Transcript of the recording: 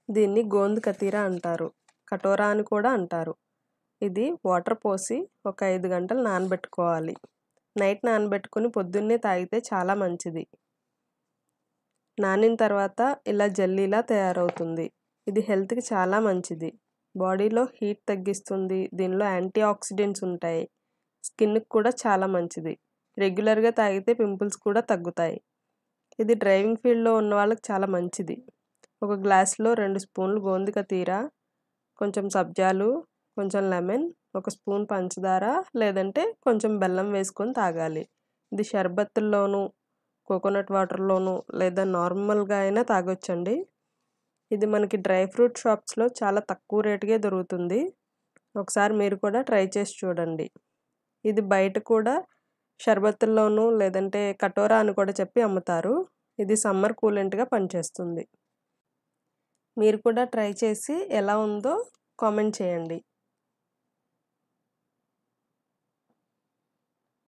దీన్ని గోంద్ కతీరా అంటారు. కటోరా అని కూడా అంటారు. ఇది వాటర్ పోసి ఒక 5 గంటలు నానబెట్టుకోవాలి. నైట్ నానబెట్టుకొని పొద్దున్నే తాగితే చాలా మంచిది. నానిన తర్వాత ఇలా జెల్లీలా తయారవుతుంది. ఇది హెల్త్‌కి చాలా మంచిది. బాడీలో హీట్ తగ్గిస్తుంది. దీనిలో యాంటీ ఆక్సిడెంట్స్ ఉంటాయి. స్కిన్‌కి కూడా చాలా మంచిది. రెగ్యులర్‌గా తాగితే పింపుల్స్ కూడా తగ్గుతాయి. ఇది డ్రైవింగ్ ఫీల్డ్‌లో ఉన్న వాళ్ళకి చాలా మంచిది. ఒక గ్లాస్‌లో 2 స్పూన్లు గోంద్ కతీరా, కొంచెం సబ్జాలు, కొంచెం లెమన్, ఒక స్పూన్ పంచదార లేదంటే కొంచెం బెల్లం వేసుకొని తాగాలి. ఇది షర్బత్తుల్లోనూ, కోకోనట్ వాటర్‌లోనూ లేదా నార్మల్‌గా అయినా తాగొచ్చండి. ఇది మనకి డ్రై ఫ్రూట్ షాప్స్‌లో చాలా తక్కువ రేటుకే దొరుకుతుంది. ఒకసారి మీరు కూడా ట్రై చేసి చూడండి. ఇది బయట కూడా షర్బత్తుల్లోనూ లేదంటే కటోరా అని కూడా చెప్పి అమ్ముతారు. ఇది సమ్మర్ కూలెంట్‌గా పనిచేస్తుంది. మీరు కూడా ట్రై చేసి ఎలా ఉందో కామెంట్ చేయండి.